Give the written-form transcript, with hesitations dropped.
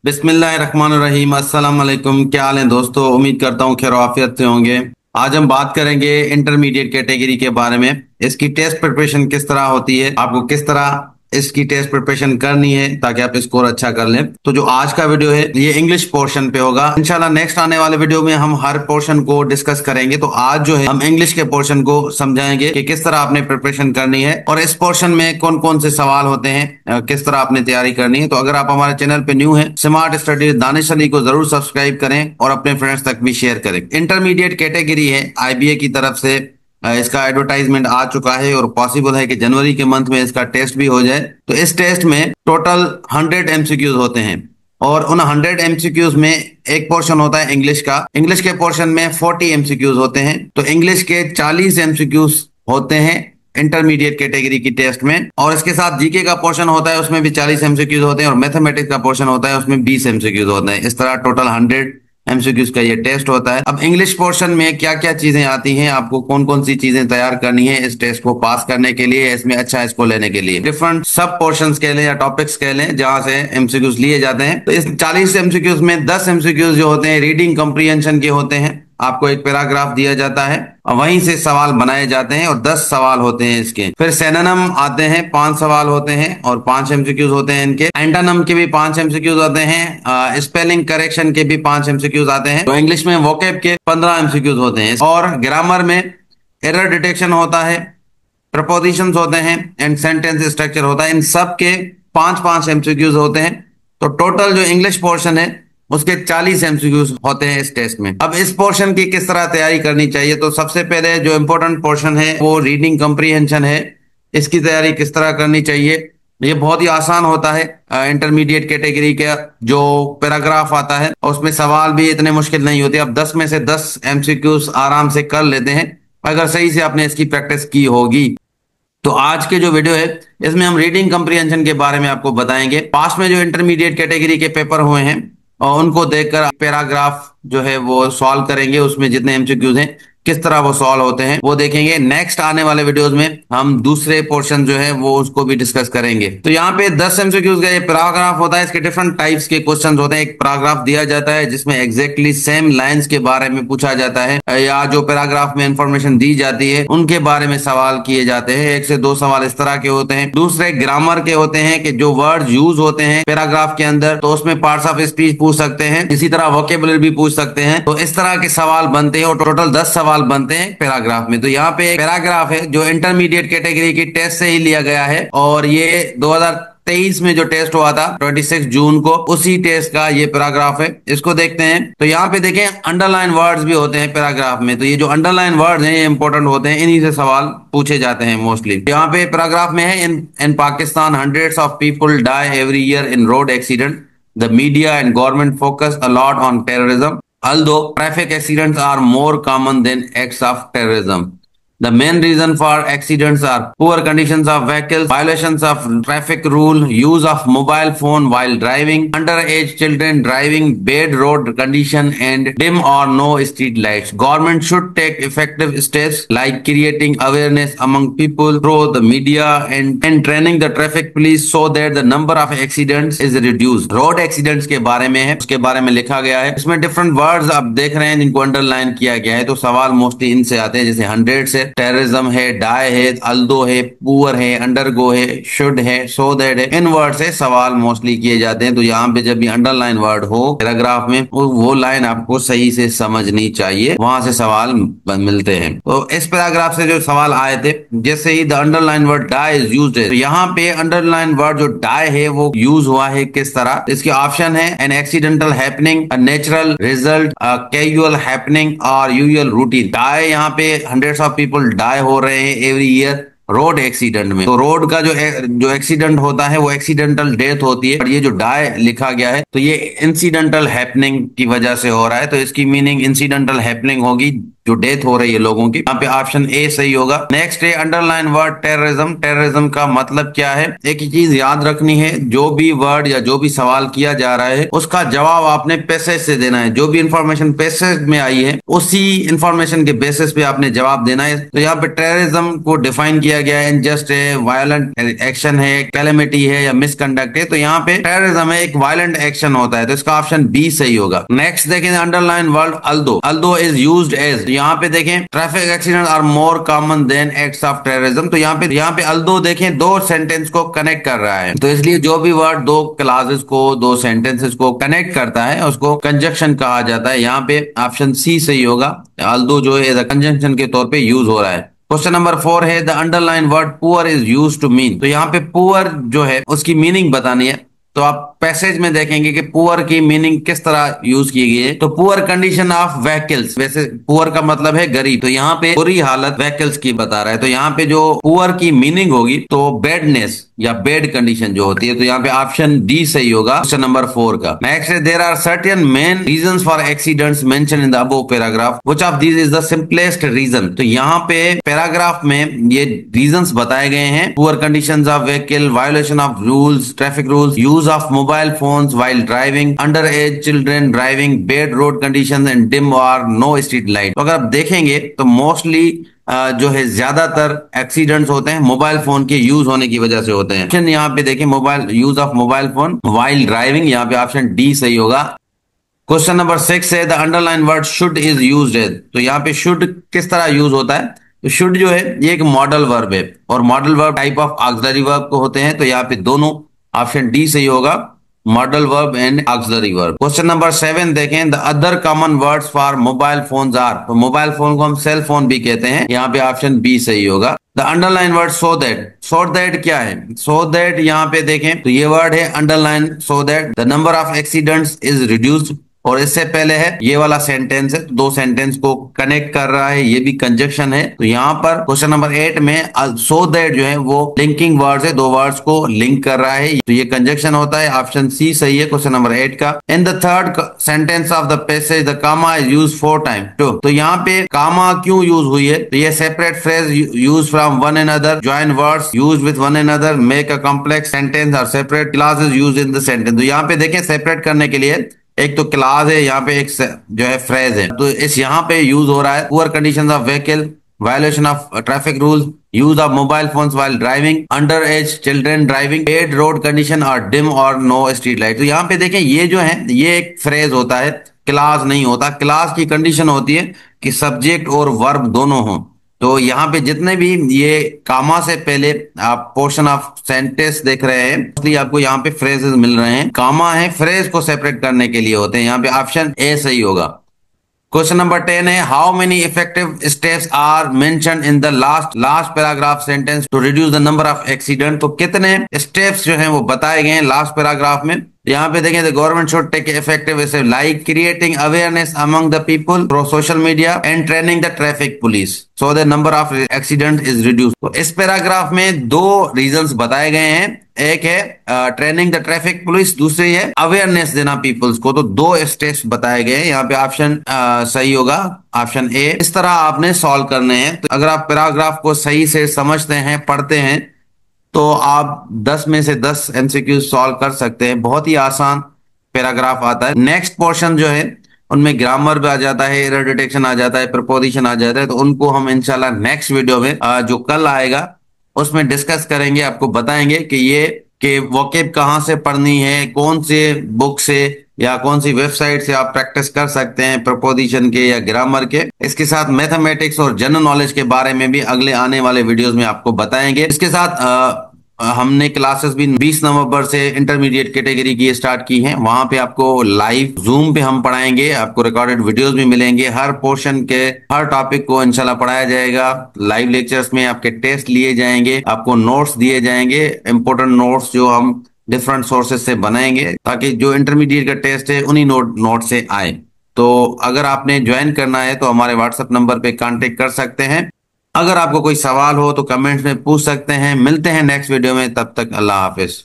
बिस्मिल्लाहिर्रहमानिर्रहीम। अस्सलाम वालेकुम। क्या हाल है दोस्तों? उम्मीद करता हूँ खैर आफियत से होंगे। आज हम बात करेंगे इंटरमीडिएट कैटेगरी के बारे में। इसकी टेस्ट प्रिपरेशन किस तरह होती है, आपको किस तरह इसकी टेस्ट प्रिपरेशन करनी है ताकि आप स्कोर अच्छा कर लें। तो जो आज का वीडियो है ये इंग्लिश पोर्शन पे होगा। इंशाल्लाह नेक्स्ट आने वाले वीडियो में हम हर पोर्शन को डिस्कस करेंगे। तो आज जो है हम इंग्लिश के पोर्शन को समझाएंगे कि किस तरह आपने प्रिपरेशन करनी है और इस पोर्शन में कौन कौन से सवाल होते हैं, किस तरह आपने तैयारी करनी है। तो अगर आप हमारे चैनल पे न्यू हैं, स्मार्ट स्टडी दानिश अली को जरूर सब्सक्राइब करें और अपने फ्रेंड्स तक भी शेयर करें। इंटरमीडिएट कैटेगरी है, आईबीए की तरफ से इसका एडवर्टाइजमेंट आ चुका है और पॉसिबल है कि जनवरी के मंथ में इसका टेस्ट भी हो जाए। तो इस टेस्ट में टोटल 100 एमसीक्यूज होते हैं और उन 100 एमसीक्यूज में एक पोर्शन होता है इंग्लिश का। इंग्लिश के पोर्शन में 40 एमसीक्यूज होते हैं। तो इंग्लिश के 40 एमसीक्यूज होते हैं इंटरमीडिएट कैटेगरी की टेस्ट में, और इसके साथ जीके का पोर्शन होता है, उसमें भी 40 एमसीक्यूज होते हैं, और मैथमेटिक्स का पोर्शन होता है, उसमें 20 एमसीक्यूज होते हैं। इस तरह टोटल 100 एमसीक्यूज का ये टेस्ट होता है। अब इंग्लिश पोर्शन में क्या क्या चीजें आती हैं, आपको कौन कौन सी चीजें तैयार करनी है इस टेस्ट को पास करने के लिए, इसमें अच्छा स्कोर लेने के लिए। डिफरेंट सब पोर्शंस कह लें या टॉपिक्स कह लें जहां से एमसीक्यूज लिए जाते हैं। तो इस 40 एमसीक्यूज में 10 एमसीक्यूज जो होते हैं रीडिंग कम्प्रीहेंशन के होते हैं। आपको एक पैराग्राफ दिया जाता है और वहीं से सवाल बनाए जाते हैं और 10 सवाल होते हैं इसके। फिर सिनोनिम आते हैं, 5 सवाल होते हैं और 5 एमसीक्यूज होते हैं इनके। एंटोनिम के भी 5 एमसीक्यूज आते हैं। स्पेलिंग करेक्शन के भी 5 एमसीक्यूज आते हैं। तो इंग्लिश में वोकैब के 15 एमसीक्यूज होते हैं और ग्रामर में एरर डिटेक्शन होता है, प्रपोजिशंस होते हैं एंड सेंटेंस स्ट्रक्चर होता है। इन सब के 5-5 एमसीक्यूज होते हैं। तो टोटल जो इंग्लिश पोर्शन है उसके 40 एमसीक्यूज होते हैं इस टेस्ट में। अब इस पोर्शन की किस तरह तैयारी करनी चाहिए, तो सबसे पहले जो इंपॉर्टेंट पोर्शन है वो रीडिंग कम्प्रीहेंशन है। इसकी तैयारी किस तरह करनी चाहिए, ये बहुत ही आसान होता है। इंटरमीडिएट कैटेगरी का जो पैराग्राफ आता है उसमें सवाल भी इतने मुश्किल नहीं होते। अब 10 में से 10 एमसीक्यूज आराम से कर लेते हैं अगर सही से आपने इसकी प्रैक्टिस की होगी। तो आज के जो वीडियो है इसमें हम रीडिंग कम्प्रीहेंशन के बारे में आपको बताएंगे। पास्ट में जो इंटरमीडिएट कैटेगरी के पेपर हुए हैं और उनको देखकर पैराग्राफ जो है वो सॉल्व करेंगे, उसमें जितने एमसीक्यूज हैं किस तरह वो सॉल्व होते हैं वो देखेंगे। नेक्स्ट आने वाले वीडियोस में हम दूसरे पोर्शन जो है वो उसको भी डिस्कस करेंगे। तो यहाँ पे 10 एमसीक्यूज का ये पैराग्राफ होता है। इसके डिफरेंट टाइप्स के क्वेश्चंस होते हैं। एक पैराग्राफ दिया जाता है जिसमें एग्जैक्टली सेम लाइंस के बारे में पूछा जाता है, या जो पैराग्राफ में इंफॉर्मेशन दी जाती है उनके बारे में सवाल किए जाते हैं। 1 से 2 सवाल इस तरह के होते हैं। दूसरे ग्रामर के होते हैं कि जो वर्ड यूज होते हैं पैराग्राफ के अंदर, तो उसमें पार्ट्स ऑफ स्पीच पूछ सकते हैं, इसी तरह वोकेबुलरी भी पूछ सकते हैं। तो इस तरह के सवाल बनते हैं और टोटल 10 सवाल बनते हैं पैराग्राफ में। तो यहाँ पे एक पैराग्राफ है जो इंटरमीडिएट कैटेगरी की टेस्ट से ही लिया गया है और ये 2023 में जो टेस्ट हुआ था 26 जून को, उसी टेस्ट का ये पैराग्राफ है। इसको देखते हैं। तो यहाँ पे देखें अंडरलाइन वर्ड्स भी होते हैं पैराग्राफ में। तो ये जो अंडरलाइन वर्ड्स हैं ये इंपॉर्टेंट होते हैं, इन्हीं से सवाल पूछे जाते हैं मोस्टली। यहाँ पे पैराग्राफ में है in Pakistan hundreds of people die every year in road accident, the media and government focus a lot on terrorism, although traffic accidents are more common than acts of terrorism. The main reason for accidents are poor conditions of vehicles, violations of traffic rule, use of mobile phone while driving, underage children driving, bad road condition, and dim or no street lights. Government should take effective steps like creating awareness among people through the media and training the traffic police so that the number of accidents is reduced. Road accidents के बारे में है, उसके बारे में लिखा गया है। इसमें different words आप देख रहे हैं जिनको अंडरलाइन किया गया है। तो सवाल मोस्टली इनसे आते हैं, जैसे 100 से टेररिज्म है, डाई है, अल्दो है, पुअर है, अंडरगो है, शुड है, सो दैट है। इन वर्ड से सवाल मोस्टली किए जाते हैं। तो यहाँ पे जब भी अंडरलाइन वर्ड हो पैराग्राफ में वो लाइन आपको सही से समझनी चाहिए, वहां से सवाल मिलते हैं। तो इस पैराग्राफ से जो सवाल आए थे, जैसे ही the underline word die is used है, तो यहाँ पे अंडरलाइन वर्ड जो डाई है वो यूज हुआ है किस तरह। इसके ऑप्शन है an accidental happening, a natural result, a casual happening और यूजुअल रूटीन। डाई यहाँ पे हंड्रेड्स ऑफ पीपल डाई हो रहे हैं एवरी ईयर रोड एक्सीडेंट में। तो रोड का जो एक्सीडेंट होता है वो एक्सीडेंटल डेथ होती है, और ये जो डाई लिखा गया है तो ये इंसिडेंटल हैपनिंग की वजह से हो रहा है। तो इसकी मीनिंग इंसिडेंटल हैपनिंग होगी जो डेथ हो रही है लोगों की, यहाँ पे ऑप्शन ए सही होगा। नेक्स्ट है अंडरलाइन वर्ड टेररिज्म। टेररिज्म का मतलब क्या है? एक ही चीज याद रखनी है, जो भी वर्ड या जो भी सवाल किया जा रहा है उसका जवाब आपने पैसेज से देना है। जो भी इंफॉर्मेशन पैसेज में आई है उसी इंफॉर्मेशन के बेसिस पे आपने जवाब देना है। तो यहाँ पे टेररिज्म को डिफाइन किया गया है, इनजस्ट है, वायलेंट एक्शन है, कैलेमिटी है या मिसकंडक्ट है। तो यहाँ पे टेररिज्म है, एक वायलेंट एक्शन होता है, तो इसका ऑप्शन बी सही होगा। नेक्स्ट देखें underline word although. Although is used as, यहाँ पे देखें traffic accident are more common than acts of terrorism. तो यहाँ पे अल्दो देखें दो सेंटेंस को कनेक्ट कर रहा है, तो इसलिए जो भी वर्ड दो क्लासेस को, दो सेंटेंसेस को कनेक्ट करता है उसको कंजक्शन कहा जाता है। यहाँ पे ऑप्शन सी सही होगा। अल्दो जो है कंजंक्शन के तौर पे यूज हो रहा है। क्वेश्चन नंबर 4 है the underline word poor is use to mean. तो यहाँ पे पुअर जो है उसकी मीनिंग बतानी है। तो आप पैसेज में देखेंगे कि पुअर की मीनिंग किस तरह यूज की गई है। तो पुअर कंडीशन ऑफ व्हीकल्स, वैसे पुअर का मतलब है गरीब, तो यहाँ पे बुरी हालत व्हीकल्स की बता रहा है। तो यहाँ पे जो पुअर की मीनिंग होगी तो बैडनेस या बैड कंडीशन जो होती है। तो यहाँ पे ऑप्शन डी सही होगा क्वेश्चन नंबर 4 का। नेक्स्ट है there are certain main reasons for accidents mention in the above paragraph, which of these is the simplest reason. तो यहाँ पे पैराग्राफ में ये रीजंस बताए गए हैं, poor conditions of vehicle, violation of rules, traffic rules, use of mobile phones while driving, under as children driving, bad road conditions and dim और no street light. तो अगर आप देखेंगे तो मोस्टली जो है ज्यादातर एक्सीडेंट्स होते हैं मोबाइल फोन के यूज होने की वजह से होते हैं। ऑप्शन यहाँ पे देखें mobile use of mobile phone while driving, यहाँ पे ऑप्शन डी सही होगा। क्वेश्चन नंबर 6 है the underline word should is used as. तो यहाँ पे शुड किस तरह यूज होता है? तो शुड जो है ये एक मॉडल वर्ब है और modal verb type of auxiliary verb को होते हैं। तो यहाँ पे दोनों ऑप्शन डी सही होगा, modal verb and auxiliary verb. Question number 7 देखें the other common words for mobile phones are. तो मोबाइल फोन को हम सेल फोन भी कहते हैं, यहाँ पे ऑप्शन बी सही होगा। The underline word so that. So that क्या है? सो दैट यहाँ पे देखें तो ये वर्ड है underline, so that the number of accidents is reduced, और इससे पहले है ये वाला सेंटेंस है, तो दो सेंटेंस को कनेक्ट कर रहा है, ये भी कंजक्शन है। तो यहाँ पर क्वेश्चन नंबर 8 में सो दैट जो है वो लिंकिंग वर्ड्स है, दो वर्ड्स को लिंक कर रहा है, तो ये कंजक्शन होता है। ऑप्शन सी सही है क्वेश्चन नंबर 8 का। In the third sentence of the passage the comma is use 4 time. तो यहाँ पे कामा क्यों यूज हुई है? तो ये separate phrase use from one another, join words use with one another, make a complex sentence और separate classes use in the sentence. तो यहाँ पे देखें सेपरेट करने के लिए एक तो क्लास है, यहाँ पे एक जो है फ्रेज है, तो इस यहाँ पे यूज हो रहा है poor conditions of vehicle, violation of traffic rules, use of mobile phones while driving, under as children driving, bad road condition और डिम और नो स्ट्रीट लाइट। तो यहाँ पे देखें ये जो है ये एक फ्रेज होता है, क्लास नहीं होता। क्लास की कंडीशन होती है कि सब्जेक्ट और वर्ब दोनों हों। तो यहाँ पे जितने भी ये कामा से पहले आप पोर्शन ऑफ सेंटेंस देख रहे हैं, इसलिए आपको यहाँ पे फ्रेजेस मिल रहे हैं। कामा है फ्रेज को सेपरेट करने के लिए होते हैं, यहाँ पे ऑप्शन ए सही होगा। क्वेश्चन नंबर 10 है how many effective steps are mention in the last paragraph sentence to reduce the number of accident. तो कितने स्टेप्स जो हैं वो बताए गए हैं लास्ट पैराग्राफ में। यहाँ पे देखें the government should take effective step like creating awareness among the people through social media and training the traffic police so the number of accident is reduce. तो इस पैराग्राफ में दो रीजंस बताए गए हैं, एक है ट्रेनिंग द ट्रैफिक पुलिस, दूसरी है अवेयरनेस देना पीपल्स को। तो दो स्टेप्स बताए गए हैं, यहाँ पे ऑप्शन सही होगा, ऑप्शन ए। इस तरह आपने सॉल्व करने हैं। तो अगर आप पैराग्राफ को सही से समझते हैं, पढ़ते हैं, तो आप 10 में से 10 एमसीक्यू सॉल्व कर सकते हैं। बहुत ही आसान पैराग्राफ आता है। नेक्स्ट पोर्शन जो है उनमें ग्रामर भी आ जाता है, एरर डिटेक्शन आ जाता है, प्रपोजिशन आ जाता है। तो उनको हम इंशाल्लाह नेक्स्ट वीडियो में जो कल आएगा उसमें डिस्कस करेंगे, आपको बताएंगे कि ये कि वोकेब कहाँ से पढ़नी है, कौन से बुक से या कौन सी वेबसाइट से आप प्रैक्टिस कर सकते हैं प्रपोजिशन के या ग्रामर के। इसके साथ मैथमेटिक्स और जनरल नॉलेज के बारे में भी अगले आने वाले वीडियोस में आपको बताएंगे। इसके साथ हमने क्लासेस भी 20 नवंबर से इंटरमीडिएट कैटेगरी की स्टार्ट की हैं। वहां पे आपको लाइव जूम पे हम पढ़ाएंगे, आपको रिकॉर्डेड वीडियोस भी मिलेंगे। हर पोर्शन के हर टॉपिक को इंशाल्लाह पढ़ाया जाएगा। लाइव लेक्चर्स में आपके टेस्ट लिए जाएंगे, आपको नोट्स दिए जाएंगे, इंपोर्टेंट नोट्स जो हम डिफरेंट सोर्सेज से बनाएंगे, ताकि जो इंटरमीडिएट का टेस्ट है उन्हीं नोट से आए। तो अगर आपने ज्वाइन करना है तो हमारे व्हाट्सएप नंबर पे कांटेक्ट कर सकते हैं। अगर आपको कोई सवाल हो तो कमेंट्स में पूछ सकते हैं। मिलते हैं नेक्स्ट वीडियो में, तब तक अल्लाह हाफिज।